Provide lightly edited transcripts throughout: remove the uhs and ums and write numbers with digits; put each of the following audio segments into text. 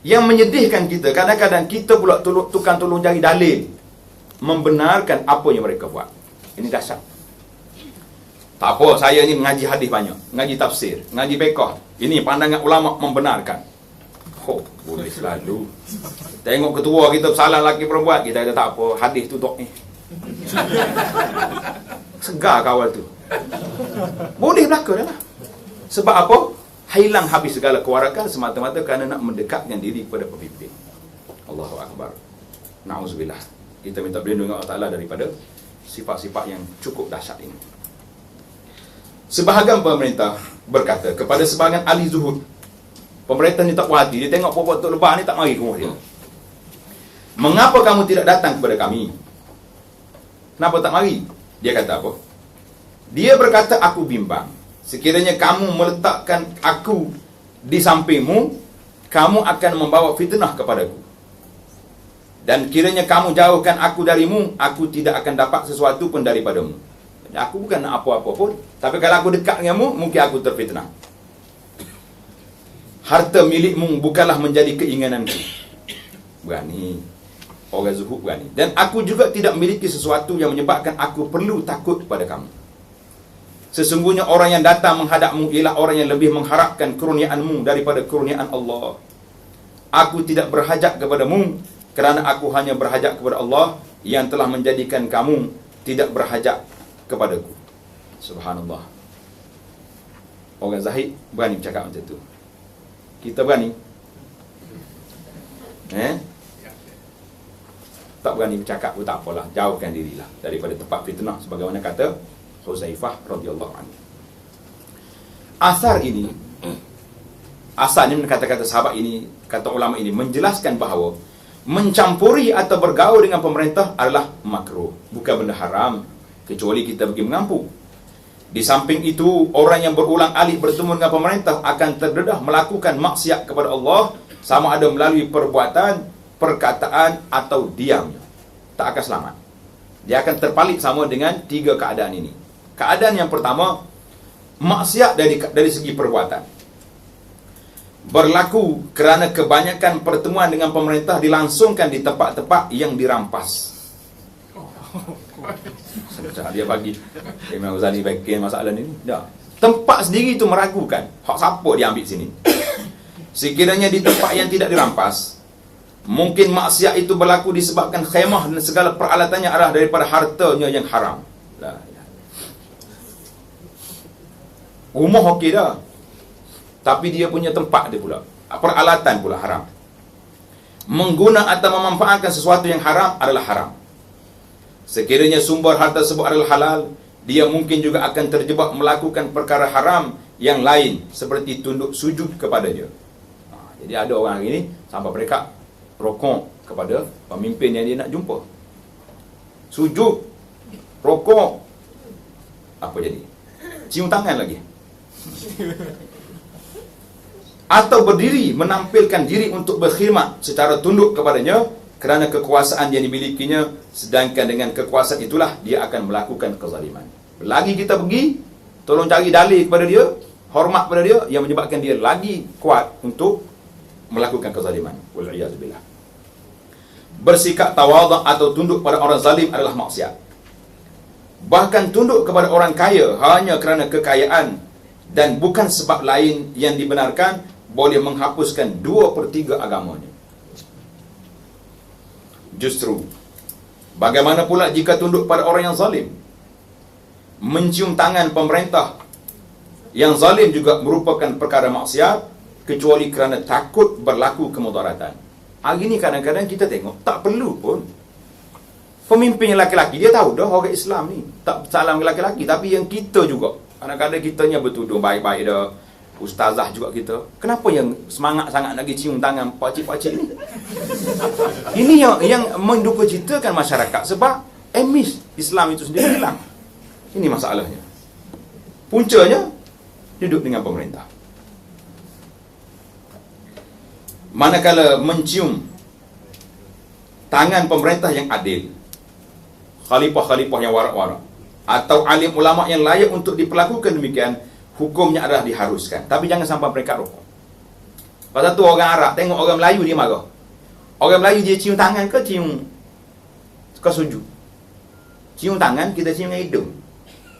Yang menyedihkan kita, kadang-kadang kita pula tukang tolong cari dalil membenarkan apa yang mereka buat. Ini dahsyat. Tak apa, saya ni mengaji hadis banyak, mengaji tafsir, mengaji fiqh. Ini pandangan ulama membenarkan. Oh, boleh selalu. Tengok ketua kita bersalah lelaki perempuan, kita kata tak apa, hadis tu dok ni. Segar kawal tu. Boleh berlaku dah lah. Sebab apa? Hilang habis segala kewarakan semata-mata kerana nak mendekatkan diri kepada pemimpin. Allahu Akbar. Na'udzubillah. Kita minta perlindungan Allah Ta'ala daripada sifat-sifat yang cukup dahsyat ini. Sebahagian pemerintah berkata kepada sebahagian ahli zuhud, pemerintah ni tak puas hati, dia tengok perempuan Tok Lebah ni tak mari ke rumah dia. Mengapa kamu tidak datang kepada kami? Kenapa tak mari? Dia kata apa? Dia berkata, aku bimbang. Sekiranya kamu meletakkan aku di sampingmu, kamu akan membawa fitnah kepadaku. Dan kiranya kamu jauhkan aku darimu, aku tidak akan dapat sesuatu pun daripadamu. Aku bukan nak apa-apa pun, tapi kalau aku dekat denganmu, mungkin aku terfitnah. Harta milikmu bukanlah menjadi keinginanku. Berani. Orang zuhud berani. Dan aku juga tidak memiliki sesuatu yang menyebabkan aku perlu takut kepada kamu. Sesungguhnya orang yang datang menghadapmu ialah orang yang lebih mengharapkan kurniaanmu daripada kurniaan Allah. Aku tidak berhajat kepadamu, kerana aku hanya berhajat kepada Allah yang telah menjadikan kamu tidak berhajat kepadaku. Subhanallah. Orang zahid berani bercakap macam tu. Kita berani? Tak berani bercakap pun tak apalah, jauhkan dirilah daripada tempat fitnah, sebagaimana kata Huzaifah radhiyallahu anhu. Asar ini, asalnya kata-kata sahabat ini, kata ulama ini menjelaskan bahawa mencampuri atau bergaul dengan pemerintah adalah makruh, bukan benda haram, kecuali kita pergi mengampu. Di samping itu, orang yang berulang alik bertemu dengan pemerintah akan terdedah melakukan maksiat kepada Allah, sama ada melalui perbuatan, perkataan atau diamnya. Tak akan selamat. Dia akan terpalit sama dengan tiga keadaan ini. Keadaan yang pertama, maksiat dari segi perbuatan. Berlaku kerana kebanyakan pertemuan dengan pemerintah dilangsungkan di tempat-tempat yang dirampas. Dia bagi Imam Ghazali bagian masalah ni. Dah. Tempat sendiri itu meragukan. Hak siapa dia ambil sini? Sekiranya di tempat yang tidak dirampas, mungkin maksiat itu berlaku disebabkan khemah dan segala peralatannya adalah daripada hartanya yang haram. Rumah okey dah, tapi dia punya tempat dia pula, peralatan pula haram. Mengguna atau memanfaatkan sesuatu yang haram adalah haram. Sekiranya sumber harta tersebut adalah halal, dia mungkin juga akan terjebak melakukan perkara haram yang lain, seperti tunduk sujud kepadanya. Jadi ada orang hari ini sampai mereka rokok kepada pemimpin yang dia nak jumpa. Sujud, rokok, apa jadi? Cium tangan lagi. Atau berdiri menampilkan diri untuk berkhidmat secara tunduk kepadanya kerana kekuasaan yang dimilikinya, sedangkan dengan kekuasaan itulah dia akan melakukan kezaliman. Lagi kita pergi tolong cari dalil kepada dia, hormat kepada dia, yang menyebabkan dia lagi kuat untuk melakukan kezaliman. Wal'iyazubillah. Bersikap tawaduk atau tunduk pada orang zalim adalah maksiat. Bahkan tunduk kepada orang kaya hanya kerana kekayaan dan bukan sebab lain yang dibenarkan, boleh menghapuskan 2/3 agamanya. Justru, bagaimana pula jika tunduk pada orang yang zalim? Mencium tangan pemerintah yang zalim juga merupakan perkara maksiat, kecuali kerana takut berlaku kemudaratan. Hari ni kadang-kadang kita tengok, tak perlu pun. Pemimpin yang laki-laki, dia tahu dah orang Islam ni tak salam laki-laki, tapi yang kita juga, kadang-kadang kitanya bertuduh baik-baik dah, ustazah juga kita. Kenapa yang semangat sangat nak pergi cium tangan pakcik-pakcik ni? Ini yang menduka citakan masyarakat, sebab emis Islam itu sendiri hilang. Ini masalahnya. Puncanya duduk dengan pemerintah. Manakala mencium tangan pemerintah yang adil, khalifah-khalifah yang warak-warak, atau alim ulama yang layak untuk diperlakukan demikian, hukumnya adalah diharuskan. Tapi jangan sampai mereka rokok. Kalau satu orang Arab tengok orang Melayu dia marah. Orang Melayu dia cium tangan ke cium ke sujud? Cium tangan, kita cium dengan hidung.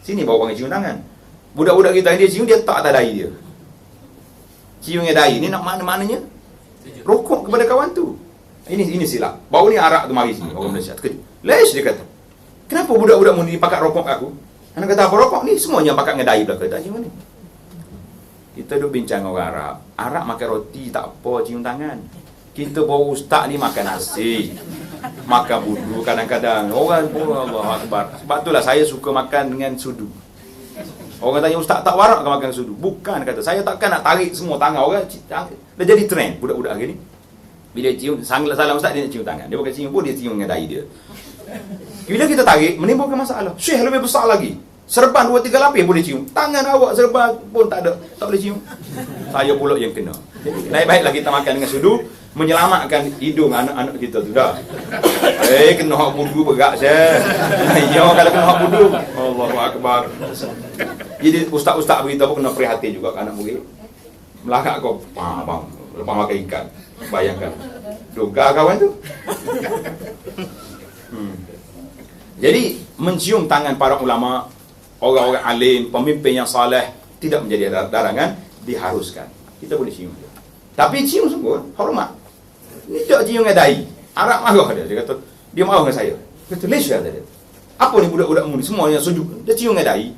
Sini bawa orang cium tangan. Budak-budak kita dia cium, dia tak atas dahi dia. Cium dengan dahi ni nak maknanya rokok kepada kawan tu. Ini silap. Baru ni Arab tu mari sini, orang Malaysia. Lesh dia kata. Kenapa budak-budak ni pakat rokok aku? Anak kata apa rokok ni? Semuanya pakat dengan dahi belakang. Tak cium ni. Kita duk bincang orang Arab. Arab makan roti tak apa cium tangan. Kita bawa ustaz ni makan nasi, makan budu kadang-kadang. Orang pun Allah Akbar. Sebab itulah saya suka makan dengan sudu. Orang tanya ustaz tak warak ke makan sudu? Bukan, kata saya takkan nak tarik semua tangan orang. Dah jadi trend budak-budak hari ni. Bila cium, salam ustaz dia nak cium tangan. Dia bukan cium pun, dia cium dengan dahi dia. Bila kita tarik, menimbulkan masalah. Syekh lebih besar lagi. Serban 2-3 lapis boleh cium. Tangan awak serban pun tak ada, tak boleh cium. Saya pula yang kena. Baik-baiklah kita makan dengan sudu, menyelamatkan hidung anak-anak kita tu dah. Kena hak budu berat saya. Ya, kalau kena hak budu, Allahu Akbar. Jadi ustaz-ustaz beritahu pun kena prihatin juga ke anak murid. Melakak kau, bang, lepas makan ikan. Bayangkan. Duga kawan tu. Jadi, mencium tangan para ulama, orang-orang alim, pemimpin yang saleh, tidak menjadi larangan, diharuskan. Kita boleh cium. Tapi cium sungguh, hormat. Ni tak cium dengan dahi. Arab marah dia. Dia kata, dia marah dengan saya. Dia kata, Malaysia dia. Apa ni budak-budak mu ni? Semua yang sujud. Dia cium dengan dahi.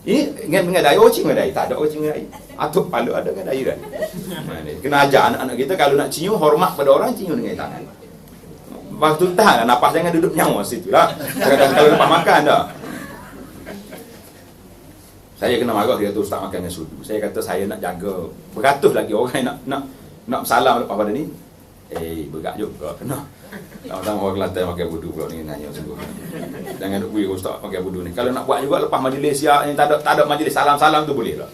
Ini dengan dahi. Oh, cium dengan dahi. Tak ada orang cium dengan dahi. Atuk palu ada dengan dahi kan. Kena ajar anak-anak kita, kalau nak cium, hormat pada orang, cium dengan tangan. Waktu tahan lah, napas jangan duduk nyawa situ lah. Kalau lepas makan dah. Saya kena marah, dia kata ustaz makan dengan sudu. Saya kata saya nak jaga. Beratus lagi orang yang nak salam lepas pada ni. Berat juga kena. Lama-lama orang Kelantan pakai wudu pula ni, nanya sungguh. Jangan duk bui ustaz pakai wudu ni. Kalau nak buat juga lepas majlis yang tak ada majlis salam-salam tu boleh lah.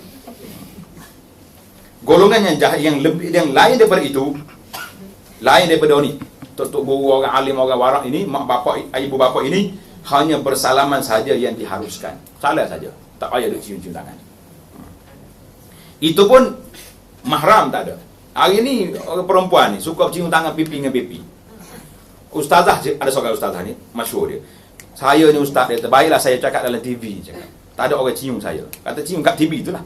Golongan yang lebih, yang lain daripada itu, lain daripada ni. Tok guru, orang alim, orang warak ini, mak bapak, ibu bapa ini hanya bersalaman saja yang diharuskan. Salah saja. Tak payah duk cium-cium tangan. Itu pun mahram tak ada. Hari ni orang perempuan ni suka cium tangan pipi dengan pipi. Ustazah, ada seorang ustazah ni, masyhur dia. Saya ni ustaz dia, terbaiklah saya cakap dalam TV cakap. Tak ada orang cium saya. Kata cium kat TV itulah.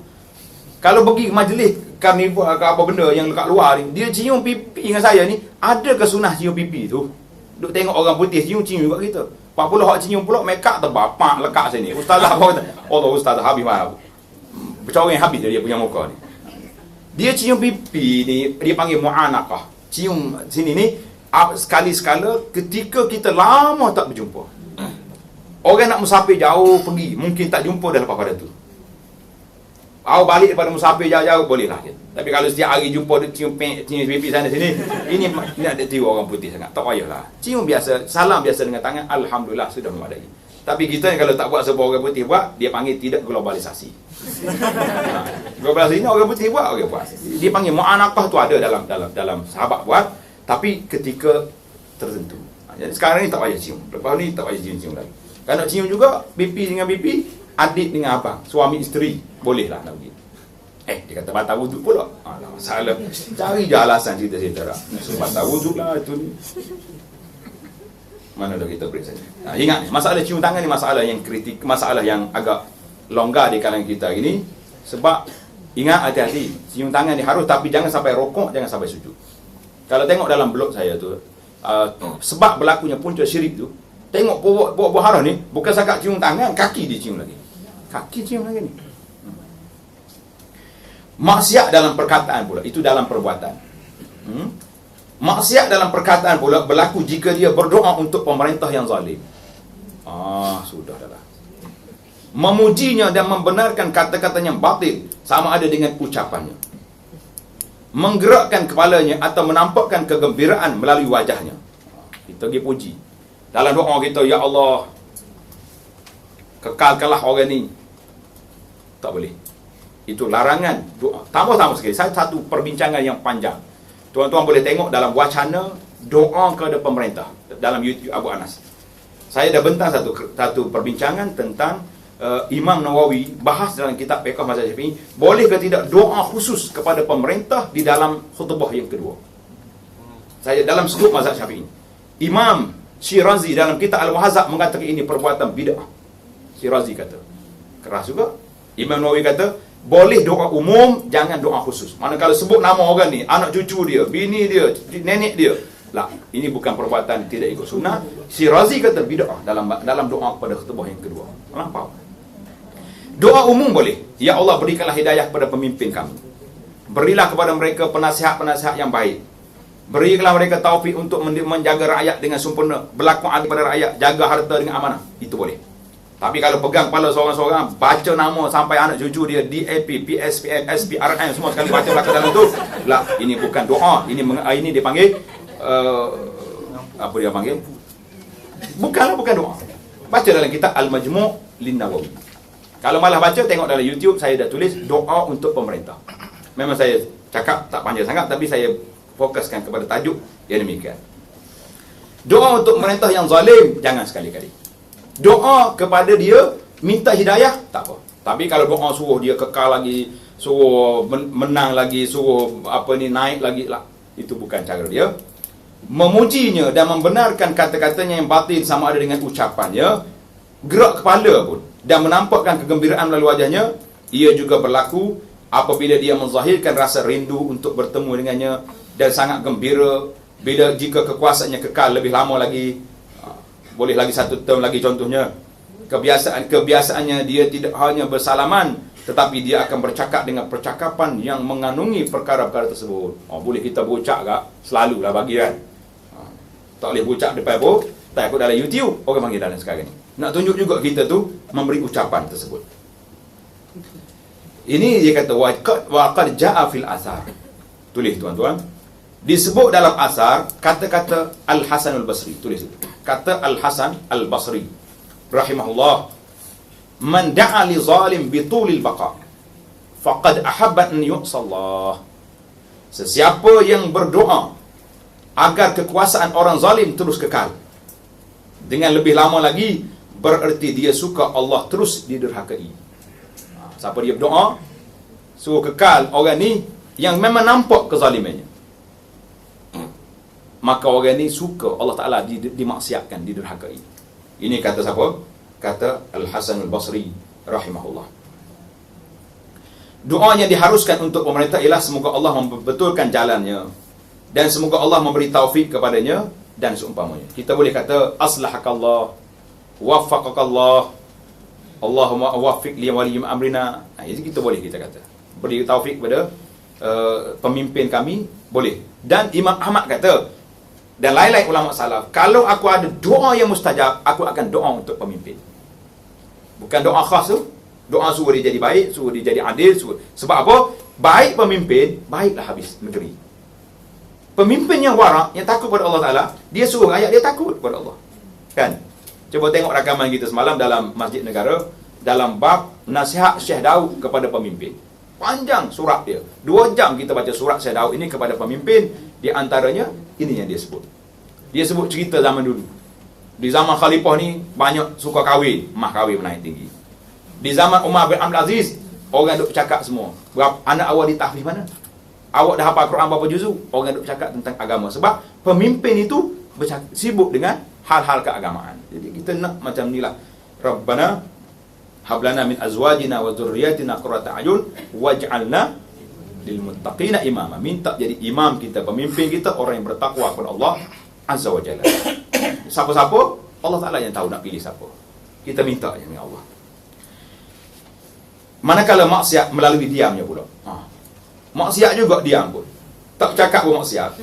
Kalau pergi majlis karnival ke apa benda yang dekat luar ni, dia cium pipi dengan saya ni, ada ke sunah cium pipi tu? Duk tengok orang putih cium juga kita. Pak pula hak cium pula make up terbapak lekat sini. Ustazah apa kata? Allah ustazah habis mahal. Bercoreng habis dia punya muka ni. Dia cium pipi ni, dia panggil mu'anaqah. Cium sini ni sekali-sekala ketika kita lama tak berjumpa. Orang nak musafir jauh pergi, mungkin tak jumpa dah lepas pada tu. Awak balik daripada musafir jauh-jauh boleh lah. Tapi kalau setiap hari jumpa dia cium pipi sana sini, ini ada tiru orang putih sangat. Tak payahlah. Cium biasa, salam biasa dengan tangan, alhamdulillah sudah memadai. Tapi kita ni kalau tak buat sebab orang putih buat, dia panggil tidak globalisasi. Globalisasi ni orang putih buat, orang buat. Dia panggil mu'anaqah tu ada dalam sahabat buat, tapi ketika tertentu. Jadi sekarang ni tak payah cium. Lepas ni tak payah cium lagi. Kalau nak cium juga, pipi dengan pipi, adik dengan abang, suami isteri, bolehlah nak pergi. Dia kata batal wuduk pula. Alah, masalah. Cari je alasan cerita-cerita dah. Batal wuduk lah itu ni. Mana dah kita break saja. Ingat, masalah cium tangan ni masalah yang kritik, masalah yang agak longgar di kalangan kita ini. Sebab, ingat hati-hati, cium tangan ni harus, tapi jangan sampai rokok, jangan sampai sujud. Kalau tengok dalam blog saya tu, sebab berlakunya punca syirik tu, tengok buat haram ni, bukan sakat cium tangan, kaki dia cium lagi. Kaki cium lagi ni. Maksiat dalam perkataan pula, itu dalam perbuatan. Maksiat dalam perkataan pula berlaku jika dia berdoa untuk pemerintah yang zalim. Sudah dah. Memujinya dan membenarkan kata-katanya yang batil sama ada dengan ucapannya. Menggerakkan kepalanya atau menampakkan kegembiraan melalui wajahnya. Kita pergi puji. Dalam doa kita, ya Allah, kekalkanlah orang ni. Tak boleh. Itu larangan doa. Tambah-tambah sekali. Satu perbincangan yang panjang. Tuan-tuan boleh tengok dalam wacana doa kepada pemerintah dalam YouTube Abu Anas. Saya dah bentang satu perbincangan tentang Imam Nawawi bahas dalam kitab Fiqh Mazhab Syafi'i, boleh ke tidak doa khusus kepada pemerintah di dalam khutbah yang kedua. Saya dalam skop mazhab Syafi'i, Imam Syirazi dalam kitab Al-Muhadzab mengatakan ini perbuatan bid'ah. Syirazi kata, keras juga. Imam Nawawi kata boleh doa umum, jangan doa khusus. Manakala sebut nama orang ni, anak cucu dia, bini dia, nenek dia, lah, ini bukan perbuatan tidak ikut sunnah. Syirazi kata bid'ah dalam doa kepada khutbah yang kedua. Nampak? Doa umum boleh. Ya Allah, berikanlah hidayah kepada pemimpin kami. Berilah kepada mereka penasihat-penasihat yang baik. Berilah mereka taufik untuk menjaga rakyat dengan sempurna, berlaku adil pada rakyat, jaga harta dengan amanah. Itu boleh. Tapi kalau pegang kepala seorang-seorang, baca nama sampai anak cucu dia, DAP, PSPM, SPRM, semua sekali baca belakang dalam tu, lah, ini bukan doa. Ini dipanggil apa dia panggil? Bukan doa. Baca dalam kitab Al-Majmu' Lin-Nawawi. Kalau malah baca, tengok dalam YouTube, saya dah tulis doa untuk pemerintah. Memang saya cakap tak panjang sangat, tapi saya fokuskan kepada tajuk yang demikian. Doa untuk pemerintah yang zalim, jangan sekali-kali. Doa kepada dia, minta hidayah, tak apa. Tapi kalau doa suruh dia kekal lagi, suruh menang lagi, suruh naik lagi, lah, itu bukan cara dia. Memujinya dan membenarkan kata-katanya yang batil sama ada dengan ucapannya, gerak kepala pun, dan menampakkan kegembiraan melalui wajahnya, ia juga berlaku apabila dia menzahirkan rasa rindu untuk bertemu dengannya dan sangat gembira jika kekuasaannya kekal lebih lama lagi. Boleh lagi 1 tahun lagi contohnya. Kebiasaannya dia tidak hanya bersalaman, tetapi dia akan bercakap dengan percakapan yang mengandungi perkara-perkara tersebut. Boleh kita bocak tak? Selalulah bagi kan. Tak boleh bocak depan apa? Tak ikut dalam YouTube, orang panggil dalam sekarang ni. Nak tunjuk juga kita tu memberi ucapan tersebut. Ini dia kata waqad jaa fil asar. Tulis tuan-tuan. Disebut dalam asar kata-kata Al-Hasan Al-Basri. Tulis itu. Kata Al-Hasan Al-Basri rahimahullah, man da'a li zalim bitulil baqa faqad ahabba an yu'sallah. Sesiapa yang berdoa agar kekuasaan orang zalim terus kekal dengan lebih lama lagi, bererti dia suka Allah terus diderhakai. Siapa dia berdoa suruh kekal orang ni yang memang nampak kezalimannya, maka orang ni suka Allah Ta'ala dimaksiatkan, diderhakai. Ini kata siapa? Kata Al-Hasan Al-Basri rahimahullah. Doanya diharuskan untuk pemerintah ialah semoga Allah membetulkan jalannya dan semoga Allah memberi taufik kepadanya dan seumpamanya. Kita boleh kata aslahakallah, waffaqakallah, Allahumma waffiq li wali amrina. Itu kita boleh kita kata. Beri taufik kepada pemimpin kami, boleh. Dan Imam Ahmad kata, dan lain-lain ulama salaf, kalau aku ada doa yang mustajab, aku akan doa untuk pemimpin. Bukan doa khas tu, doa suruh dia jadi baik, suruh dia jadi adil, sebab apa? Baik pemimpin, baiklah habis negeri. Pemimpin yang warak, yang takut pada Allah Ta'ala, dia suruh rakyat dia takut pada Allah. Kan? Cuba tengok rakaman kita semalam dalam Masjid Negara, dalam bab nasihat Syekh Daud kepada pemimpin. Panjang surat dia. 2 jam kita baca surat Syekh Daud ini kepada pemimpin. Di antaranya, ini yang dia sebut. Dia sebut cerita zaman dulu. Di zaman Khalifah ni, banyak suka kahwin. Mah kahwin menaik tinggi. Di zaman Umar bin Abdul Aziz, orang duk cakap semua. Anak awal ditahfiz mana? Awak dah hafal Quran berapa juzu? Orang duk cakap tentang agama. Sebab pemimpin itu sibuk dengan hal-hal keagamaan. Jadi kita nak macam ni lah. Rabbana hablana min azwajina wa dzurriyyatina qurrata a'yun waj'alna lil muttaqina imama. Minta jadi imam kita, pemimpin kita, orang yang bertakwa kepada Allah Azza wa Jalla. Siapa-siapa, Allah Ta'ala yang tahu nak pilih siapa. Kita minta je dengan Allah. Manakala maksiat melalui diamnya pula. Maksiat juga diam pun. Tak cakap pun maksiat.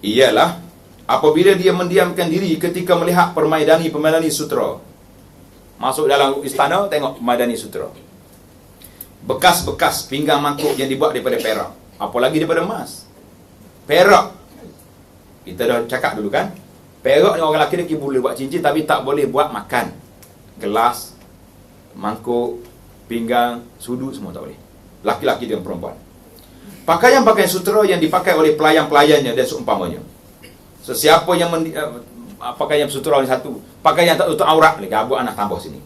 Ialah apabila dia mendiamkan diri ketika melihat permaidani sutra. Masuk dalam istana, tengok permaidani sutra. Bekas-bekas pinggang mangkuk yang dibuat daripada perak. Apalagi daripada emas. Perak. Kita dah cakap dulu kan. Perak ni orang lelaki boleh buat cincin, tapi tak boleh buat makan. Gelas, mangkuk, pinggang, sudut, semua tak boleh. Laki-laki dengan perempuan. Pakaian-pakaian sutera yang dipakai oleh pelayan-pelayannya dan seumpamanya. Sesiapa yang pakaian sutera ni satu, pakaian tak tutup aurat lagi, abu anak tambah sini.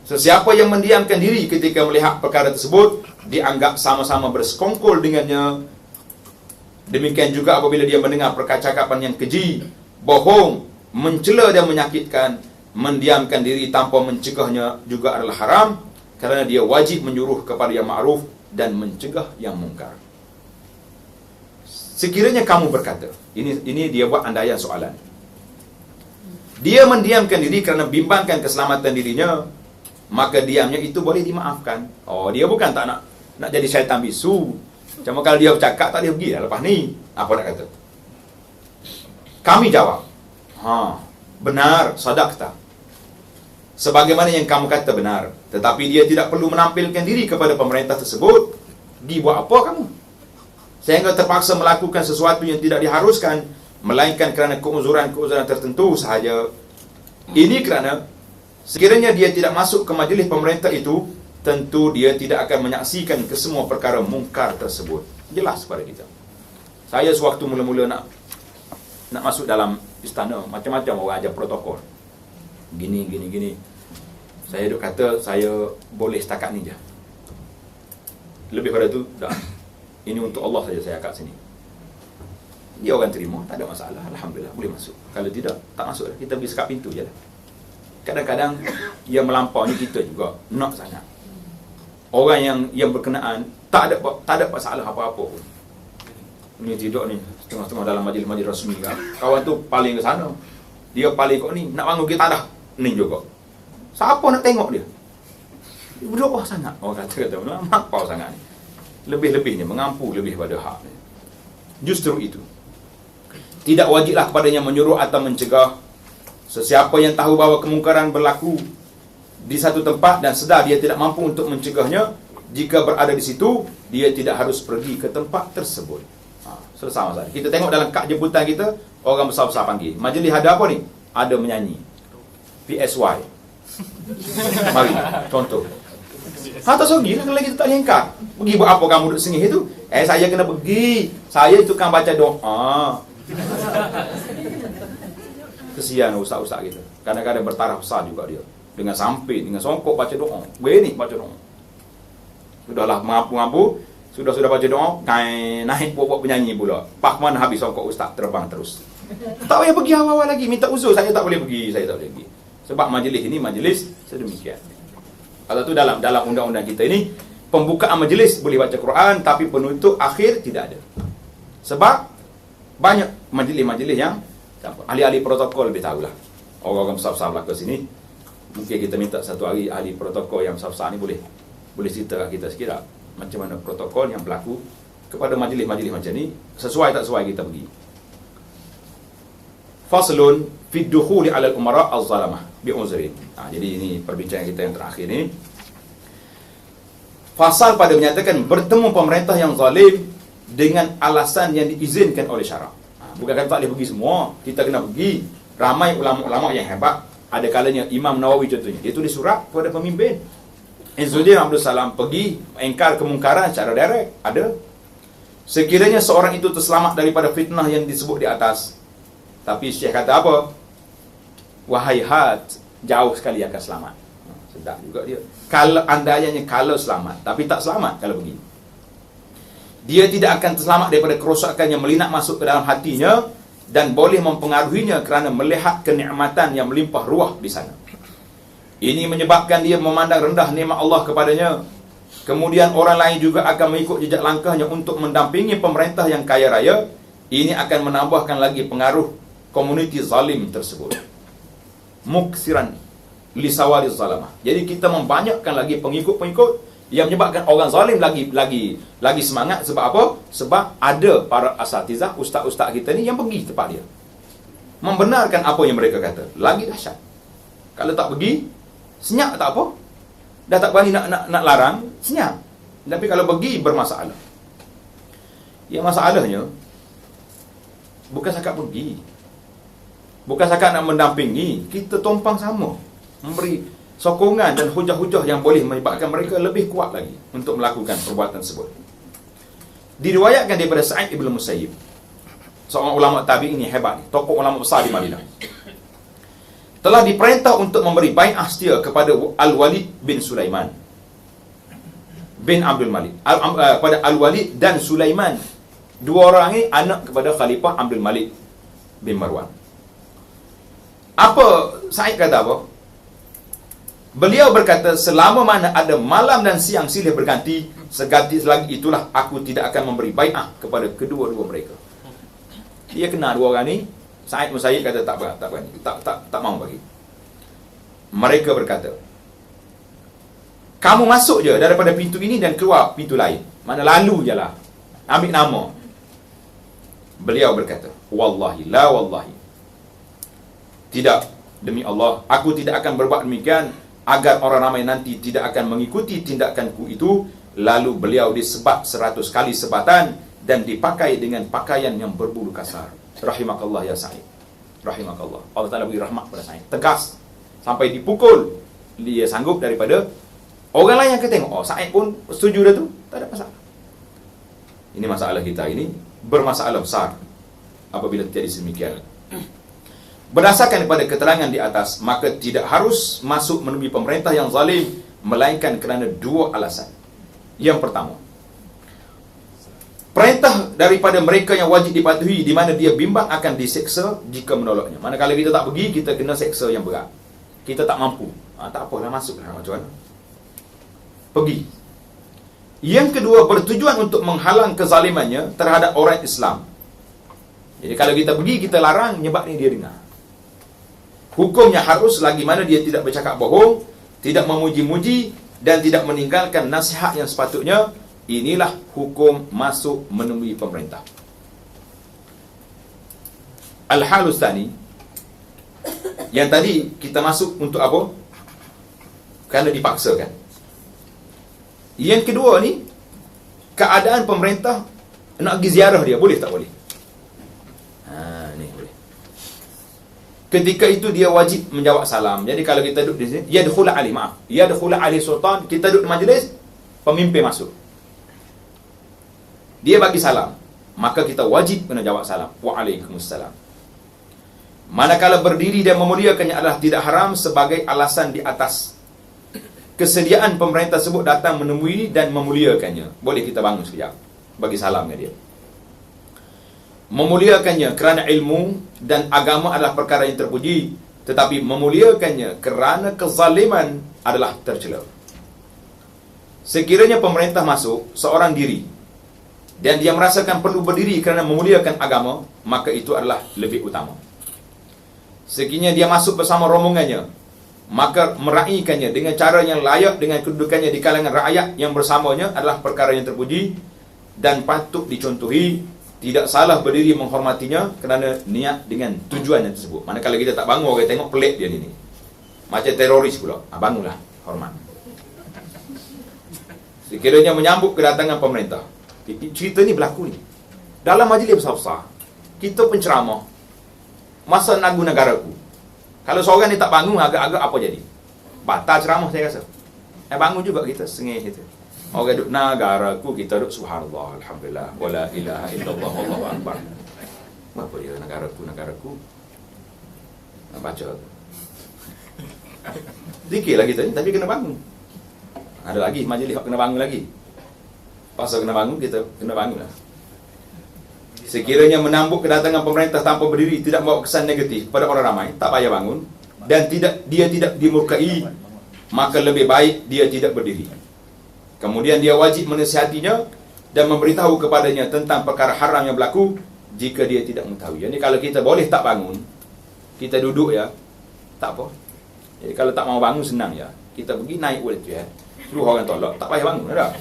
Sesiapa yang mendiamkan diri ketika melihat perkara tersebut, dianggap sama-sama bersekongkol dengannya. Demikian juga apabila dia mendengar percakapan yang keji, bohong, mencela dan menyakitkan, mendiamkan diri tanpa mencegahnya juga adalah haram, kerana dia wajib menyuruh kepada yang ma'ruf dan mencegah yang mungkar. Sekiranya kamu berkata, ini dia buat andaian soalan. Dia mendiamkan diri kerana bimbangkan keselamatan dirinya, maka diamnya itu boleh dimaafkan. Oh, dia bukan tak nak jadi syaitan bisu. Cuma kalau dia bercakap, tak dia pergi dah lepas ni. Apa nak kata? Kami jawab, benar, sadaqta. Sebagaimana yang kamu kata benar. Tetapi dia tidak perlu menampilkan diri kepada pemerintah tersebut. Dibuat apa kamu? Sehingga terpaksa melakukan sesuatu yang tidak diharuskan, melainkan kerana keuzuran-keuzuran tertentu sahaja. Ini kerana sekiranya dia tidak masuk ke majlis pemerintah itu, tentu dia tidak akan menyaksikan kesemua perkara mungkar tersebut. Jelas pada kita. Saya sewaktu mula-mula nak masuk dalam istana, macam-macam orang ajar protokol. Gini. Saya duk kata, saya boleh setakat ni je. Lebih pada tu, dah. Ini untuk Allah saja saya kat sini. Dia orang terima, tak ada masalah. Alhamdulillah, boleh masuk. Kalau tidak, tak masuk. Kita pergi sekat pintu je lah. Kadang-kadang, yang melampau ni kita juga nak sangat. Orang yang berkenaan, tak ada masalah apa-apa pun. Ni tidur ni, setengah-setengah dalam majlis-majlis rasmi kan. Kawan tu paling ke sana. Dia paling kat ni, nak bangun kita dah. Ni juga. Siapa nak tengok dia? Dia berdoa sangat. Orang kata, melampau sangat ni. Lebih-lebihnya, mengampu lebih pada hak ni. Justru itu. Tidak wajiblah kepadanya menyuruh atau mencegah. Sesiapa yang tahu bahawa kemungkaran berlaku di satu tempat dan sedar dia tidak mampu untuk mencegahnya, jika berada di situ, dia tidak harus pergi ke tempat tersebut. Selesai masalah. Kita tengok dalam kad jemputan kita, orang besar-besar panggil. Majlis ada apa ni? Ada menyanyi. PSY. Mari, contoh. Tak sogi lah kalau kita tak lengkap. Pergi buat apa kamu duduk sengih itu? Saya kena pergi. Saya tukang baca doa. Kesian ustaz-ustaz kita. Kadang-kadang bertaraf besar juga dia. Dengan samping, dengan songkok baca doa. Begini baca doa. Sudahlah mengapu-ngapu, sudah baca doa, naik buat penyanyi pula. Pak mana habis songkok ustaz terbang terus. Tak payah pergi awal-awal lagi, minta uzur, saya tak boleh pergi. Sebab majlis ini majlis sedemikian. Kalau tu dalam undang-undang kita ini, pembukaan majlis boleh baca Quran, tapi penutup akhir tidak ada. Sebab banyak majlis-majlis yang ahli-ahli protokol lebih tahulah. Orang-orang besar-besar belakang sini. Mungkin kita minta satu hari ahli protokol yang besar-besar ni boleh cerita kat kita sikit tak? Macam mana protokol yang berlaku kepada majlis-majlis macam ni, sesuai tak sesuai kita pergi. Faslun fi dukhuli 'ala al-umara az-zalamah bi'uzrin. Jadi ini perbincangan kita yang terakhir ni. Fasal pada menyatakan bertemu pemerintah yang zalim dengan alasan yang diizinkan oleh syarak. Bukan kata tak boleh pergi semua, kita kena pergi. Ramai ulama-ulama yang hebat. Ada kalanya Imam Nawawi contohnya, dia tulis surat kepada pemimpin. Izzuddin Abdul Salam pergi engkar kemungkaran secara direct. Ada. Sekiranya seorang itu terselamat daripada fitnah yang disebut di atas, tapi Syekh kata apa? Wahai hat, jauh sekali akan selamat. Sedap juga dia. Kalau andainya kalau selamat, tapi tak selamat kalau pergi. Dia tidak akan terselamat daripada kerosakan yang melinak masuk ke dalam hatinya dan boleh mempengaruhinya kerana melihat kenikmatan yang melimpah ruah di sana. Ini menyebabkan dia memandang rendah nikmat Allah kepadanya. Kemudian orang lain juga akan mengikut jejak langkahnya untuk mendampingi pemerintah yang kaya raya. Ini akan menambahkan lagi pengaruh komuniti zalim tersebut. Muksiran lisawari zalamah. Jadi kita membanyakkan lagi pengikut-pengikut yang menyebabkan orang zalim lagi semangat. Sebab apa? Sebab ada para asatizah, ustaz-ustaz kita ni yang pergi tempat dia, membenarkan apa yang mereka kata. Lagi dahsyat. Kalau tak pergi, senyap tak apa. Dah tak berani nak larang, senyap. Tapi kalau pergi, bermasalah. Yang masalahnya bukan sakat pergi, bukan sakat nak mendampingi. Kita tumpang sama, memberi sokongan dan hujah-hujah yang boleh menyebabkan mereka lebih kuat lagi untuk melakukan perbuatan tersebut. Diriwayatkan daripada Sa'id ibn Musayyib, seorang ulama tabi'in ini hebat, tokoh ulama besar di Madinah. telah diperintah untuk memberi bai'ah setia kepada Al-Walid bin Sulaiman bin Abdul Malik, pada Al-Walid dan Sulaiman. Dua orang ini anak kepada Khalifah Abdul Malik bin Marwan. Apa Said kata apa? Beliau berkata, selama mana ada malam dan siang silih berganti, selagi itulah aku tidak akan memberi bai'ah kepada kedua-dua mereka. Dia kenal dua orang ni. Said Musayyib kata tak berani, tak mahu bagi. Mereka berkata, kamu masuk je daripada pintu ini dan keluar pintu lain. Mana lalu je lah. Ambil nama. Beliau berkata, wallahi la wallahi. Tidak, demi Allah, aku tidak akan berbuat demikian agar orang ramai nanti tidak akan mengikuti tindakanku itu. Lalu beliau disebat 100 kali sebatan dan dipakai dengan pakaian yang berbulu kasar. Rahimakallah ya Sa'id. Rahimakallah. Allah Ta'ala beri rahmat pada Sa'id. Tegas. Sampai dipukul. Dia sanggup daripada orang lain yang ketengok. Oh, Sa'id pun setuju dah tu. Tak ada masalah. Ini masalah kita ini bermasalah besar apabila terjadi sedemikian. Berdasarkan pada keterangan di atas, maka tidak harus masuk menemui pemerintah yang zalim, melainkan kerana dua alasan. Yang pertama, perintah daripada mereka yang wajib dipatuhi, di mana dia bimbang akan diseksa jika menolaknya. Manakala kita tak pergi, kita kena seksa yang berat. Kita tak mampu, tak apalah, masuklah macam mana. Pergi. Yang kedua, bertujuan untuk menghalang kezalimannya terhadap orang Islam. Jadi kalau kita pergi, kita larang, nyebabnya dia dengar. Hukumnya harus lagi mana dia tidak bercakap bohong, tidak memuji-muji dan tidak meninggalkan nasihat yang sepatutnya. Inilah hukum masuk menemui pemerintah. Al-halus tsani, yang tadi kita masuk untuk apa? Kerana dipaksakan. Yang kedua ni, keadaan pemerintah nak pergi ziarah dia, boleh tak boleh? Ni boleh. Ketika itu dia wajib menjawab salam. Jadi kalau kita duduk di sini, yadkhulu ali, yadkhulu ali sultan, kita duduk di majlis, pemimpin masuk. Dia bagi salam, maka kita wajib kena jawab salam. Waalaikumsalam. Manakala berdiri dan memuliakannya adalah tidak haram sebagai alasan di atas. Kesediaan pemerintah tersebut datang menemui dan memuliakannya. Boleh kita bangun sekejap, bagi salam ke dia. Memuliakannya kerana ilmu dan agama adalah perkara yang terpuji, tetapi memuliakannya kerana kezaliman adalah tercela. Sekiranya pemerintah masuk seorang diri dan dia merasakan perlu berdiri kerana memuliakan agama, maka itu adalah lebih utama. Sekiranya dia masuk bersama rombongannya, maka meraihkannya dengan cara yang layak dengan kedudukannya di kalangan rakyat yang bersamanya adalah perkara yang terpuji dan patut dicontohi. Tidak salah berdiri menghormatinya kerana niat dengan tujuan yang tersebut. Manakala kita tak bangun, orang tengok pelik dia ni. Macam teroris pula. Bangunlah, hormat. Sekiranya menyambut kedatangan pemerintah. Cerita ni berlaku ni. Dalam majlis besar-besar, kita penceramah masa lagu negaraku. Kalau seorang ni tak bangun, agak-agak apa jadi? Batal ceramah saya rasa. Bangun juga kita, sengih kita. Orang duduk negaraku, kita duduk subhanallah, alhamdulillah, wala ilaha illallah, wallahu akbar. Apa dia negaraku? Nak baca. Zikirlah kita ni, tapi kena bangun. Ada lagi majlis kena bangun lagi. Pasal kena bangun, kita kena bangunlah. Sekiranya menambut kedatangan pemerintah tanpa berdiri tidak membawa kesan negatif kepada orang ramai, tak payah bangun, dan dia tidak dimurkai, maka lebih baik dia tidak berdiri. Kemudian dia wajib menasihatinya dan memberitahu kepadanya tentang perkara haram yang berlaku jika dia tidak mengetahui. Jadi kalau kita boleh tak bangun, kita duduk ya, tak apa. Jadi kalau tak mau bangun, senang ya. Kita pergi naik wheelchair, suruh orang tolak, tak payah bangun dah.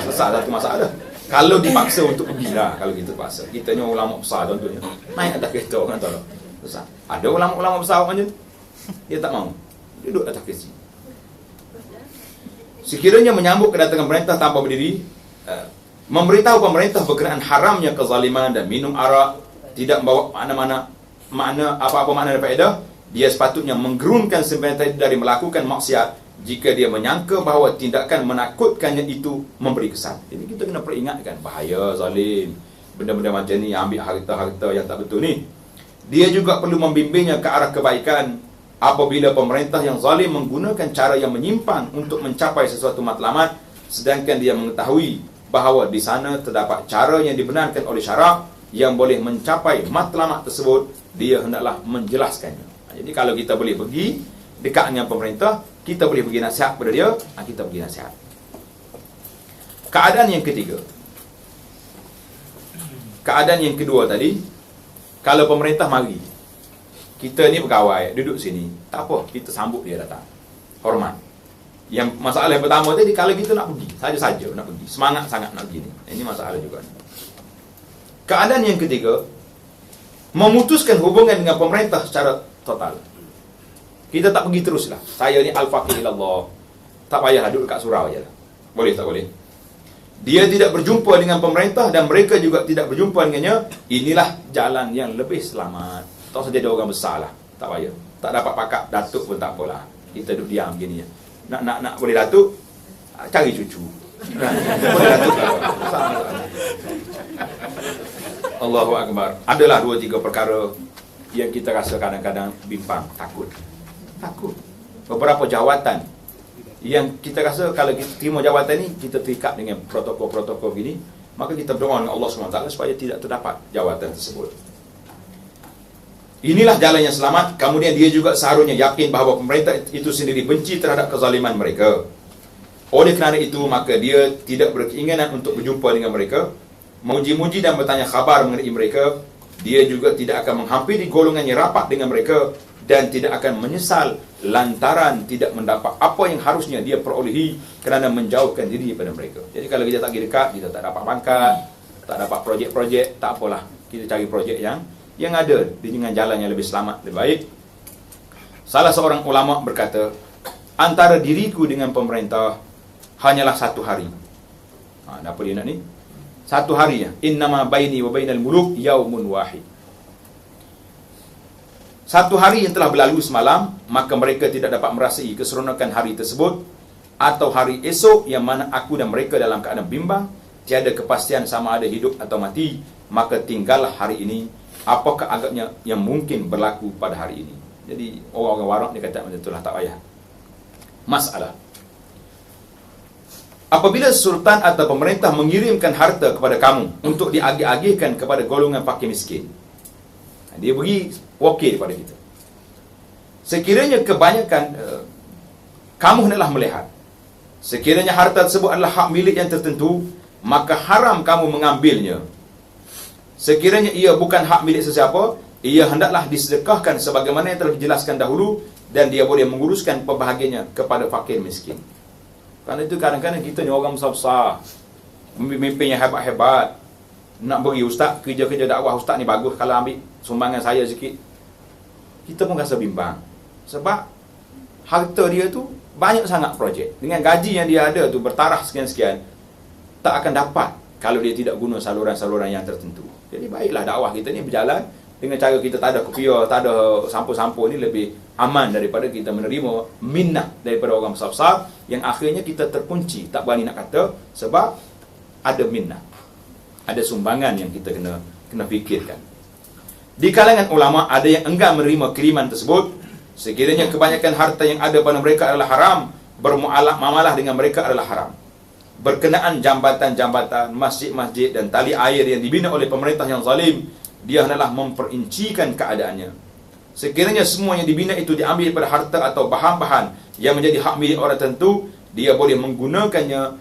Selesai satu masalah. Kalau dipaksa untuk pergi lah, kalau kita paksa. Kita ni ulama besar contohnya, naik atas kereta orang tolak. Selesai. Ada ulama besar macam dia tak mau, duduk atas kereta. Sekiranya menyambut kedatangan pemerintah tanpa berdiri, memberitahu pemerintah berkenaan haramnya kezaliman dan minum arak, tidak membawa makna apa-apa makna dan faedah, dia sepatutnya menggerunkan sebenarnya dari melakukan maksiat jika dia menyangka bahawa tindakan menakutkannya itu memberi kesan. Jadi kita kena peringatkan bahaya zalim, benda-benda macam ni, ambil harta-harta yang tak betul ni. Dia juga perlu membimbingnya ke arah kebaikan apabila pemerintah yang zalim menggunakan cara yang menyimpang untuk mencapai sesuatu matlamat, sedangkan dia mengetahui bahawa di sana terdapat cara yang dibenarkan oleh syarak yang boleh mencapai matlamat tersebut, dia hendaklah menjelaskannya. Jadi kalau kita boleh pergi dekat dengan pemerintah, kita boleh bagi nasihat kepada dia, kita bagi nasihat. Keadaan yang ketiga. Keadaan yang kedua tadi, kalau pemerintah mari, kita ni pegawai, duduk sini, tak apa, kita sambut dia datang. Hormat. Yang masalah yang pertama tadi, kalau kita nak pergi, saja-saja nak pergi, semangat sangat nak pergi ni. Ini masalah juga. Keadaan yang ketiga, memutuskan hubungan dengan pemerintah secara total. Kita tak pergi teruslah. Saya ni al-faqih ilallah. Tak payahlah duduk kat surau je lah. Boleh tak boleh? Dia tidak berjumpa dengan pemerintah dan mereka juga tidak berjumpa dengannya. Inilah jalan yang lebih selamat. Tak usah jadi orang besar lah. Tak payah. Tak dapat pakat datuk pun tak apalah. Kita duduk diam gini je. Nak boleh datuk, cari cucu. Boleh datuk tak apa. Allahu Akbar. Adalah 2-3 perkara yang kita rasa kadang-kadang bimbang, takut. Beberapa jawatan yang kita rasa kalau kita terima jawatan ni, kita terikat dengan protokol-protokol gini, maka kita berdoa dengan Allah SWT supaya tidak terdapat jawatan tersebut. Inilah jalan yang selamat. Kemudian dia juga seharusnya yakin bahawa pemerintah itu sendiri benci terhadap kezaliman mereka. Oleh kerana itu, maka dia tidak berkeinginan untuk berjumpa dengan mereka, memuji-muji dan bertanya khabar mengenai mereka. Dia juga tidak akan menghampiri golongan yang rapat dengan mereka dan tidak akan menyesal lantaran tidak mendapat apa yang harusnya dia perolehi kerana menjauhkan diri daripada mereka. Jadi kalau kita tak pergi dekat, kita tak dapat pangkat, tak dapat projek-projek, tak apalah. Kita cari projek yang ada dengan jalan yang lebih selamat, lebih baik. Salah seorang ulama berkata, antara diriku dengan pemerintah hanyalah 1 hari. Apa dia nak ni? 1 hari ya. Innama baini wa bainal muluk yaumun wahid. 1 hari yang telah berlalu semalam, maka mereka tidak dapat merasai keseronokan hari tersebut, atau hari esok yang mana aku dan mereka dalam keadaan bimbang, tiada kepastian sama ada hidup atau mati, maka tinggallah hari ini. Apakah agaknya yang mungkin berlaku pada hari ini? Jadi orang-orang warak dia kata macam itulah, tak payah. Masalah, apabila sultan atau pemerintah mengirimkan harta kepada kamu untuk diagih-agihkan kepada golongan fakir miskin, dia beri wakil kepada kita. Sekiranya kebanyakan kamu hendaklah melihat, sekiranya harta tersebut adalah hak milik yang tertentu, maka haram kamu mengambilnya. Sekiranya ia bukan hak milik sesiapa, ia hendaklah disedekahkan sebagaimana yang telah dijelaskan dahulu, dan dia boleh menguruskan pembahagiannya kepada fakir miskin. Kerana itu kadang-kadang kita ni orang besar-besar, memimpin yang hebat-hebat, nak beri ustaz, kerja-kerja dakwah ustaz ni bagus, kalau ambil sumbangan saya sikit, kita pun rasa bimbang. Sebab harta dia tu banyak sangat projek. Dengan gaji yang dia ada tu bertaraf sekian-sekian, tak akan dapat kalau dia tidak guna saluran-saluran yang tertentu. Jadi baiklah dakwah kita ni berjalan dengan cara kita tak ada kopiah, tak ada sampul-sampul ni, lebih aman daripada kita menerima minnah daripada orang besar-besar yang akhirnya kita terkunci, tak berani nak kata sebab ada minnah, ada sumbangan yang kita kena fikirkan. Di kalangan ulama ada yang enggan menerima kiriman tersebut. Sekiranya kebanyakan harta yang ada pada mereka adalah haram, bermuamalah dengan mereka adalah haram. Berkenaan jambatan-jambatan, masjid-masjid dan tali air yang dibina oleh pemerintah yang zalim, dia hendaklah memperincikan keadaannya. Sekiranya semua yang dibina itu diambil daripada harta atau bahan-bahan yang menjadi hak milik orang tertentu, dia boleh menggunakannya,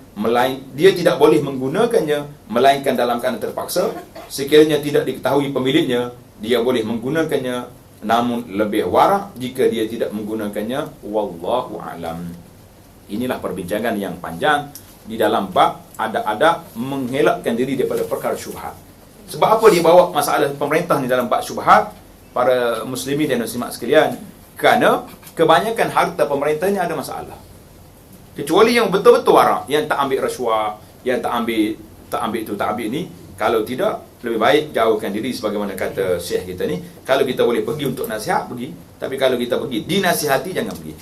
dia tidak boleh menggunakannya melainkan dalam keadaan terpaksa. Sekiranya tidak diketahui pemiliknya, dia boleh menggunakannya, namun lebih warak jika dia tidak menggunakannya. Wallahu alam. Inilah perbincangan yang panjang di dalam bab adab-adab mengelakkan diri daripada perkara syubhat. Sebab apa dia bawa masalah pemerintah ni dalam bab syubhat, para muslimin dan muslimat sekalian? Kerana kebanyakan harta pemerintah ni ada masalah. Kecuali yang betul-betul warak, yang tak ambil rasuah, yang tak ambil tu, tak ambil ni. Kalau tidak, lebih baik jauhkan diri sebagaimana kata syekh kita ni. Kalau kita boleh pergi untuk nasihat, pergi. Tapi kalau kita pergi dinasihati, jangan pergi.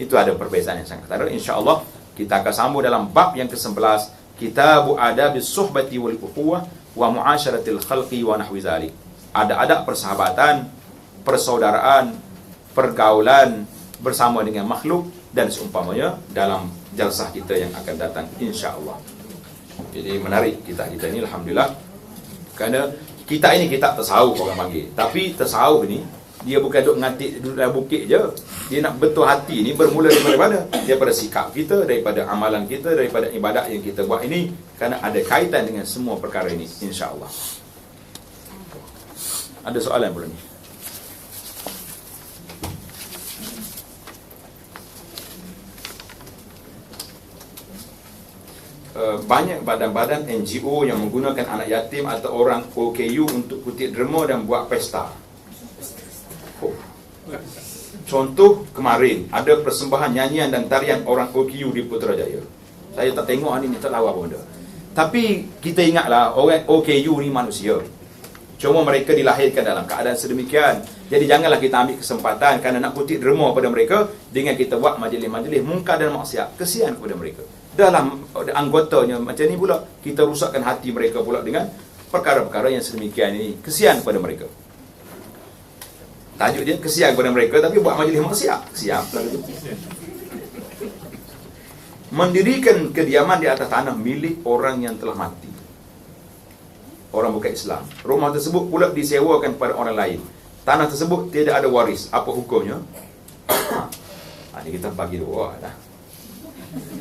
Itu ada perbezaan yang sangat ketara. InsyaAllah kita akan sambung dalam bab yang ke-11, Kitabu Adabis Suhbati wal Ukhuwah wa Mu'asyaratil Khalqi wa nahwi zalik. Adab-adab persahabatan persaudaraan, pergaulan bersama dengan makhluk dan seumpamanya dalam jalsah kita yang akan datang, insya-Allah. Jadi menarik kita ini, alhamdulillah. Kerana kita ini kita tasawuf orang panggil. Tapi tasawuf ni dia bukan duduk ngatik duduk dalam bukit je. Dia nak betul hati ni bermula daripada mana? Daripada sikap kita, daripada amalan kita, daripada ibadat yang kita buat ini, kerana ada kaitan dengan semua perkara ini, insya-Allah. Ada soalan pula ni? Banyak badan-badan NGO yang menggunakan anak yatim atau orang OKU untuk kutip derma dan buat pesta. Contoh kemarin ada persembahan nyanyian dan tarian orang OKU di Putrajaya. Saya tak tengok ni tak tahu apa benda. Tapi kita ingatlah orang OKU ni manusia. Cuma mereka dilahirkan dalam keadaan sedemikian. Jadi janganlah kita ambil kesempatan kerana nak kutip derma pada mereka dengan kita buat majlis-majlis mungkar dan maksiat. Kesian kepada mereka. Dalam anggotanya macam ni pula kita rusakkan hati mereka pula dengan perkara-perkara yang sedemikian ini. Kesian kepada mereka. Tajuk dia kesian kepada mereka tapi buat majlis maksiat. Kesian pula gitu. Mendirikan kediaman di atas tanah milik orang yang telah mati. Orang bukan Islam. Rumah tersebut pula disewakan kepada orang lain. Tanah tersebut tidak ada waris. Apa hukumnya? Ini kita bagi dua dah.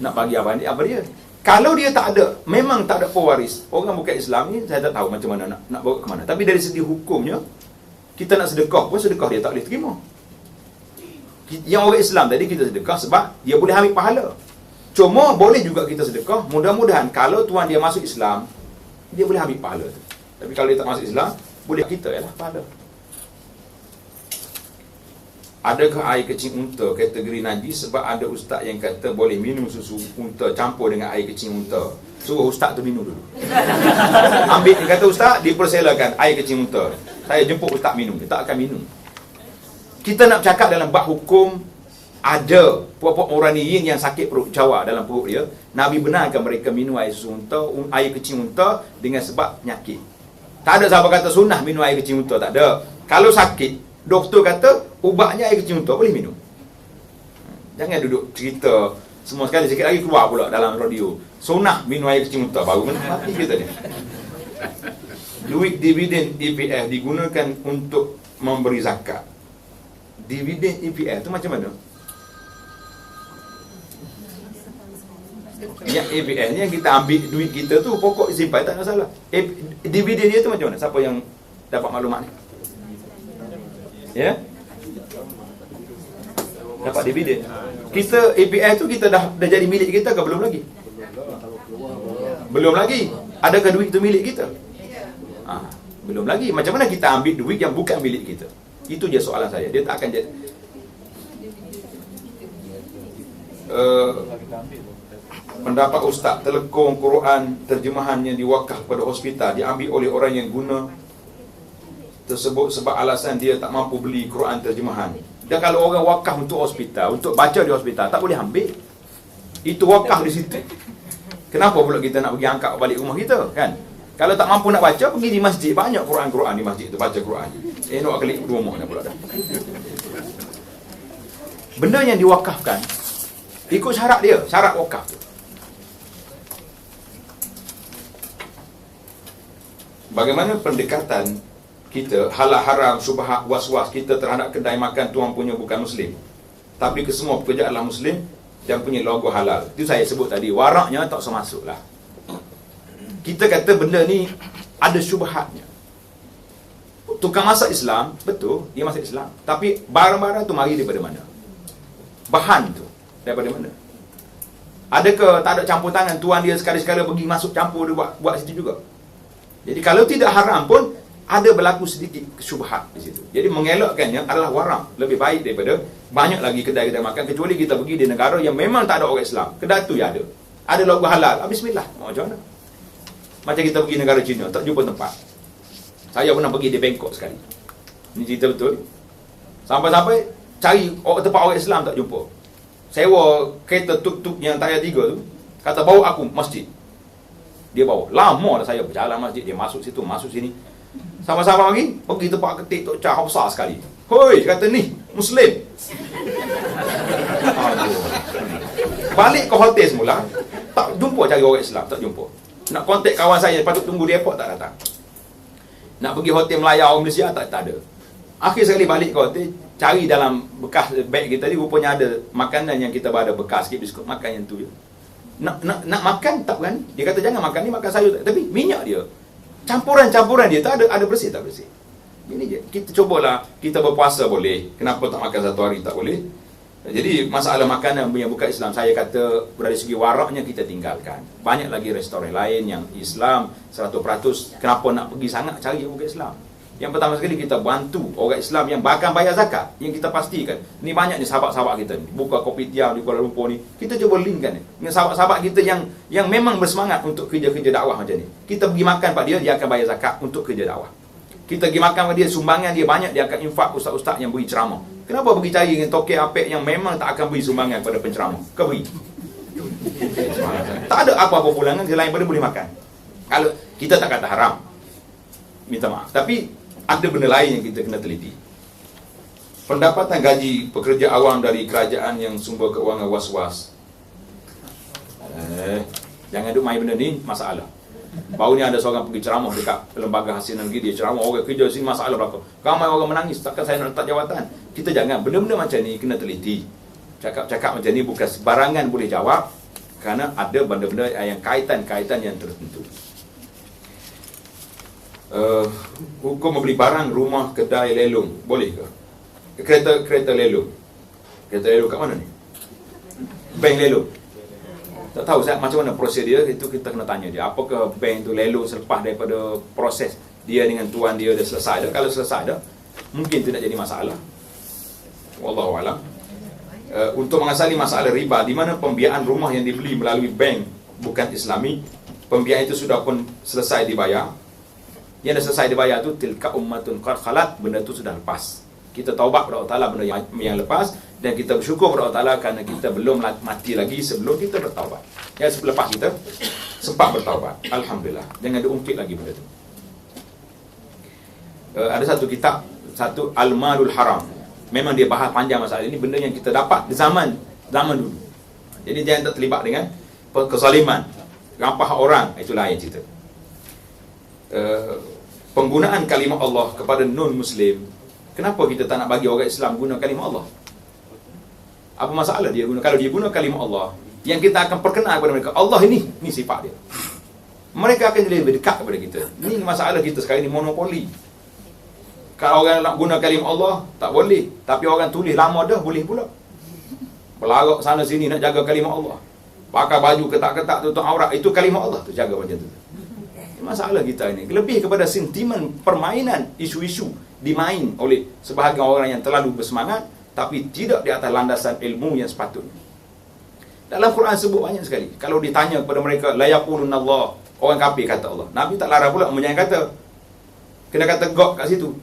Nak bagi apa ni? Apa dia? Kalau dia tak ada, memang tak ada pewaris, orang bukan Islam ni, saya tak tahu macam mana nak bawa ke mana. Tapi dari segi hukumnya, kita nak sedekah pun sedekah dia tak boleh terima. Yang orang Islam tadi kita sedekah sebab dia boleh ambil pahala. Cuma boleh juga kita sedekah, mudah-mudahan kalau tuan dia masuk Islam, dia boleh ambil pahala tu. Tapi kalau dia tak masuk Islam, boleh kita ialah pahala. Adakah air kecing unta kategori najis sebab ada ustaz yang kata boleh minum susu unta campur dengan air kecing unta. Suruh ustaz tu minum dulu. Ambil, dia kata ustaz, dipersilakan air kecing unta. Saya jemput ustaz minum, dia tak akan minum. Kita nak cakap dalam bab hukum, ada puak-puak oraniyin yang sakit perut Jawa dalam perut dia, Nabi benarkan mereka minum air susu unta, air kecing unta dengan sebab penyakit. Tak ada sahabat kata sunnah minum air kecing unta, tak ada. Kalau sakit, doktor kata ubatnya air kecing unta, boleh minum. Jangan duduk cerita semua sekali, sikit lagi keluar pula dalam radio sunnah minum air kecing unta, baru mati kita ni. Duit dividen EPF digunakan untuk memberi zakat. Dividen EPF tu macam mana? Yang EPF ni yang kita ambil duit kita tu pokok simpan, tak ada masalah. Dividen dia tu macam mana? Siapa yang dapat maklumat ni? Ya? Dapat dividen. Kita API tu kita dah jadi milik kita ke belum lagi? Belum lagi. Adakah duit itu milik kita? Belum lagi. Macam mana kita ambil duit yang bukan milik kita? Itu je soalan saya. Dia tak akan jadi pendapat ustaz, telekong Quran terjemahannya diwakaf pada hospital diambil oleh orang yang guna tersebut sebab alasan dia tak mampu beli Quran terjemahan. Dan kalau orang wakaf untuk hospital, untuk baca di hospital, tak boleh ambil. Itu wakaf di situ. Kenapa pula kita nak pergi angkat balik rumah kita, kan? Kalau tak mampu nak baca, pergi di masjid. Banyak Quran-Quran di masjid tu, baca Quran. Nak klik rumah dah pula dah. Benda yang diwakafkan ikut syarat dia, syarat wakaf tu. Bagaimana pendekatan kita, halal haram, syubhat, was-was kita terhadap kedai makan tuan punya bukan Muslim, tapi kesemua pekerja adalah Muslim dan punya logo halal. Itu saya sebut tadi, waraknya tak usah masuk lah. Kita kata benda ni ada syubhatnya. Tukang masak Islam, betul, dia masak Islam, tapi barang-barang tu mari daripada mana? Bahan tu daripada mana? Adakah tak ada campur tangan tuan dia sekali-sekala pergi masuk campur dia buat situ juga? Jadi kalau tidak haram pun ada berlaku sedikit syubhat di situ. Jadi mengelakkannya adalah warak, lebih baik daripada banyak lagi kedai-kedai makan, kecuali kita pergi di negara yang memang tak ada orang Islam. Kedai tu ya ada logo halal. Bismillah. Macam mana? Macam kita pergi negara China, tak jumpa tempat. Saya pernah pergi di Bangkok sekali. Ini cerita betul. Sampai-sampai cari tempat orang Islam tak jumpa. Sewa kereta tuk-tuk yang tayar 3 tu, kata bawa aku masjid. Dia bawa. Lama dah saya berjalan masjid, dia masuk situ, masuk sini. Sama-sama pergi tempat ketik Tok Chah besar sekali. Hoi, kata ni, Muslim. Aduh. Balik ke hotel semula, tak jumpa cari orang Islam, tak jumpa. Nak kontak kawan saya, patut tunggu di airport, tak datang. Nak pergi hotel Melayu orang Malaysia, tak ada. Akhir sekali balik ke hotel, cari dalam bekas beg kita ni, rupanya ada makanan yang kita ada bekas sikit, biskut, makan yang tu je. Nak makan, tak berani. Dia kata, jangan makan ni, makan sayur. Tapi minyak dia, campuran dia, tak ada bersih, tak bersih. Ini je. Kita cubalah, kita berpuasa boleh. Kenapa tak makan satu hari tak boleh? Jadi masalah makanan yang bukan Islam, saya kata dari segi waraknya kita tinggalkan. Banyak lagi restoran lain yang Islam 100%. Kenapa nak pergi sangat cari yang bukan Islam? Yang pertama sekali kita bantu orang Islam yang bahkan bayar zakat. Yang kita pastikan, ni banyak ni sahabat-sahabat kita ni, buka kopitiam di Kuala Lumpur ni. Kita cuba linkkan ni dengan sahabat-sahabat kita yang memang bersemangat untuk kerja-kerja dakwah macam ni. Kita pergi makan pada dia akan bayar zakat untuk kerja dakwah. Kita pergi makan pada dia, sumbangan dia banyak, dia akan infak ustaz-ustaz yang beri ceramah. Kenapa pergi cari dengan tokek apek yang memang tak akan beri sumbangan pada penceramah? Kau beri. Tak ada apa-apa pulangan selain pada boleh makan. Kalau kita tak kata haram, minta maaf. Tapi ada benda lain yang kita kena teliti. Pendapatan gaji pekerja awam dari kerajaan yang sumber keuangan was-was. Jangan duk main benda ni, masalah. Baru ni ada seorang pergi ceramah dekat lembaga hasil negeri, dia ceramah, orang kerja sini masalah berlaku. Ramai orang menangis, takkan saya nak letak jawatan. Kita jangan, benda-benda macam ni kena teliti. Cakap-cakap macam ni bukan sebarangan boleh jawab, kerana ada benda-benda yang kaitan-kaitan yang tertentu. Hukum membeli barang, rumah, kedai, lelong, boleh ke? Kereta lelong. Kereta lelong kat mana ni? Bank lelong. Tak tahu saya macam mana prosedur itu, kita kena tanya dia. Apakah bank tu lelong selepas daripada proses dia dengan tuan dia dah selesai dah? Kalau selesai dah, mungkin tidak jadi masalah. Wallahu a'lam. Untuk mengasali masalah riba, di mana pembiayaan rumah yang dibeli melalui bank bukan Islami, pembiayaan itu sudah pun selesai dibayar. Yang dah selesai dibayar tu tilka ummatun qad khalat, benda tu sudah lepas. Kita taubat kepada Allah Ta'ala benda yang lepas, dan kita bersyukur kepada Allah Ta'ala kerana kita belum mati lagi sebelum kita bertaubat. Ya, selepas kita sempat bertaubat, alhamdulillah. Jangan diungkit lagi benda tu. Ada satu kitab, satu Al-Malul Haram. Memang dia bahas panjang masalah ini, benda yang kita dapat di zaman dulu. Jadi jangan tak terlibat dengan kezaliman, rampah orang, itu lain cerita. Penggunaan kalimah Allah kepada non-Muslim, kenapa kita tak nak bagi orang Islam guna kalimah Allah? Apa masalah dia guna? Kalau dia guna kalimah Allah, yang kita akan perkenal kepada mereka, Allah ini sifat dia. Mereka akan jadi lebih dekat kepada kita. Ini masalah kita sekarang ni, monopoli. Kalau orang nak guna kalimah Allah, tak boleh. Tapi orang tulis lama dah, boleh pula. Berlarak sana sini nak jaga kalimah Allah. Pakai baju ketak-ketak, tutup aurat, itu kalimah Allah tu, jaga macam tu. Masalah kita ini lebih kepada sentimen permainan, isu-isu dimain oleh sebahagian orang yang terlalu bersemangat, tapi tidak di atas landasan ilmu yang sepatutnya. Dalam Quran sebut banyak sekali. Kalau ditanya kepada mereka, la yaqulunna Allah, orang kafir kata Allah. Nabi tak larang pula menyanyi kata. Kena kata God kat situ.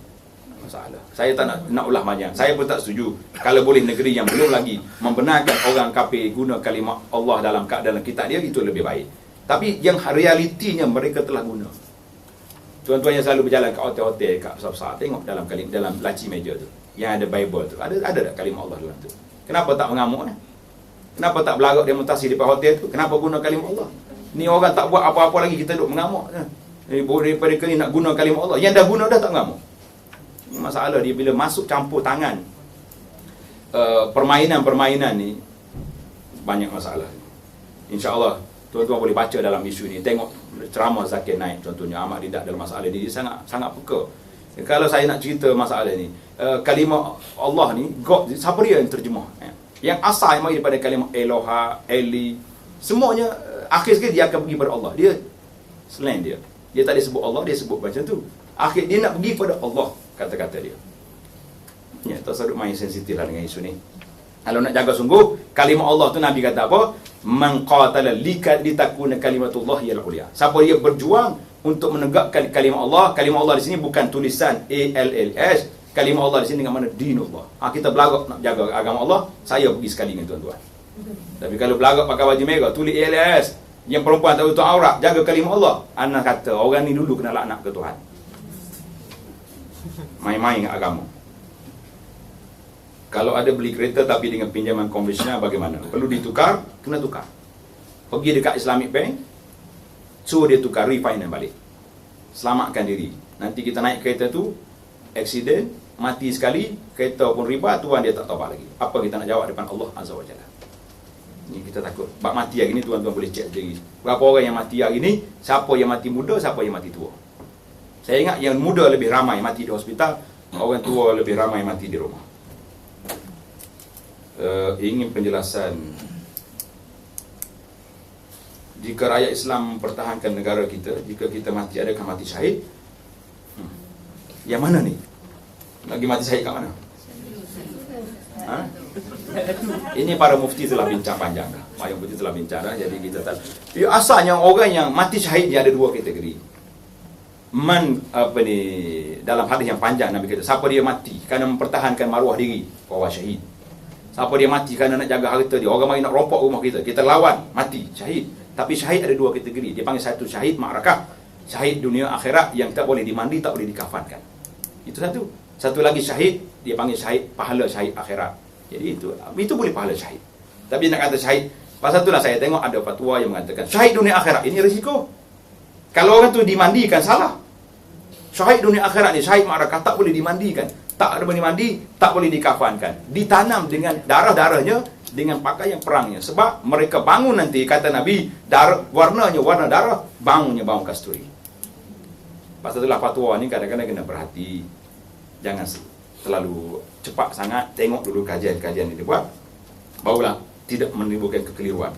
Masalah. Saya tak nak ulah banyak. Saya pun tak setuju. Kalau boleh negeri yang belum lagi membenarkan orang kafir guna kalimah Allah dalam kitab dia, itu lebih baik. Tapi yang realitinya mereka telah guna. Tuan-tuan yang selalu berjalan kat hotel-hotel, kat besar-besar, tengok dalam laci meja tu, yang ada Bible tu, ada tak kalimah Allah dalam tu? Kenapa tak mengamuk? Kenapa tak berlagak demonstrasi di depan hotel tu? Kenapa guna kalimah Allah? Ni orang tak buat apa-apa lagi, kita duduk mengamuk. Daripada kali nak guna kalimah Allah, yang dah guna dah tak mengamuk. Masalah dia bila masuk campur tangan permainan-permainan ni, banyak masalah. InsyaAllah tuan-tuan boleh baca dalam isu ini. Tengok ceramah Zakir Naik contohnya, Ahmad Didat dalam masalah ini, dia sangat peka. Kalau saya nak cerita masalah ini, kalimah Allah ni, God, siapa dia yang terjemah? Yang asal yang mari daripada kalimah Eloha, Eli, semuanya akhir sekali dia akan pergi pada Allah. Dia selain dia tak ada sebut Allah, dia sebut macam tu. Akhir dia nak pergi pada Allah, kata-kata dia. Ya, tak sadut main sensitif lah dengan isu ni. Kalau nak jaga sungguh, kalimah Allah tu Nabi kata apa? Man qatala litakuna kalimatullah yal ulia. Siapa dia berjuang untuk menegakkan kalimah Allah. Kalimah Allah di sini bukan tulisan ALLS. Kalimah Allah di sini dengan mana dinullah. Kita belagak nak jaga agama Allah, saya pergi sekali dengan tuan-tuan. Tapi kalau belagak pakai baju merah, tulis ALS, yang perempuan tak tutup aurat, jaga kalimah Allah, anak kata orang ni dulu kena laknat ke Tuhan. Main-main dengan agama. Kalau ada beli kereta tapi dengan pinjaman konvensional bagaimana? Perlu ditukar, kena tukar. Pergi dekat Islamic Bank, suruh dia tukar, refinance balik. Selamatkan diri. Nanti kita naik kereta tu, accident, mati sekali, kereta pun riba, Tuhan dia tak taubat lagi. Apa kita nak jawab depan Allah Azza wa Jalla? Ni kita takut. Bab mati hari ni tuan-tuan boleh cek sendiri. Berapa orang yang mati hari ni, siapa yang mati muda, siapa yang mati tua. Saya ingat yang muda lebih ramai mati di hospital, orang tua lebih ramai mati di rumah. Ingin penjelasan, jika rakyat Islam mempertahankan negara kita, jika kita mati, adakah mati syahid? Yang mana ni? Lagi mati syahid kat mana? Ha? Ini para mufti telah bincang panjang dah. Para mufti telah bincang dah. Jadi kita tak. Asalnya orang yang mati syahid dia ada dua kategori. Dalam hadis yang panjang Nabi kata, siapa dia mati kerana mempertahankan maruah diri, bahwa syahid. Siapa dia mati kerana nak jaga harta dia, orang mari nak rompok rumah kita lawan, mati, syahid. Tapi syahid ada dua kategori. Dia panggil satu syahid ma'rakah, syahid dunia akhirat yang tak boleh dimandi, tak boleh dikafankan. Itu satu. Satu lagi syahid, dia panggil syahid pahala syahid akhirat. Jadi itu boleh pahala syahid. Tapi nak kata syahid, pasal itulah saya tengok ada fatwa yang mengatakan syahid dunia akhirat ini risiko. Kalau orang tu dimandikan salah. Syahid dunia akhirat ni, syahid ma'rakah tak boleh dimandikan. Tak ada boleh mandi, tak boleh dikafankan. Ditanam dengan darah-darahnya, dengan pakaian perangnya. Sebab mereka bangun nanti, kata Nabi, warnanya warna darah, bangunnya bau kasturi. Pasal itulah fatwa ni kadang-kadang kena berhati. Jangan terlalu cepat sangat, tengok dulu kajian-kajian yang dibuat, barulah tidak menimbulkan kekeliruan.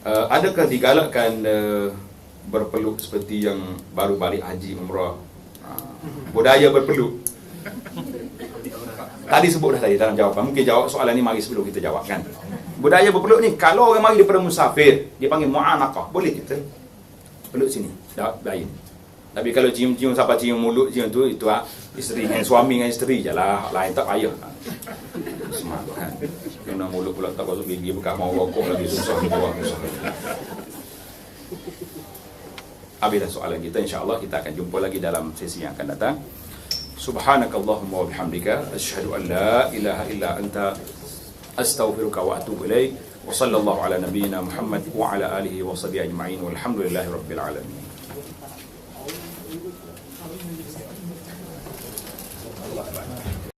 Adakah digalakkan berpeluk seperti yang baru balik haji umrah? Budaya berpeluk. Tadi sebut dah tadi dalam jawapan. Mungkin jawab soalan ni mari sebelum kita jawab kan. Budaya berpeluk ni, kalau orang mari daripada musafir, dia panggil mu'anaqah, boleh kita peluk sini, lain. Tapi kalau cium-cium, siapa cium mulut cium tu, itu isteri dengan suami dengan isteri je lah, lain tak payah. Semak kan. Kena mulut pula tak masuk gigi, bukan mau rokok lagi susah ni buang susah. Habislah soalan kita, insya-Allah kita akan jumpa lagi dalam sesi yang akan datang. Subhanakallahumma wa bihamdika asyhadu an la ilaha illa anta astaghfiruka wa atubu ilaik. Wa sallallahu ala nabiyyina Muhammad wa ala alihi wa sahbihi ajma'in walhamdulillahi rabbil alamin. Allah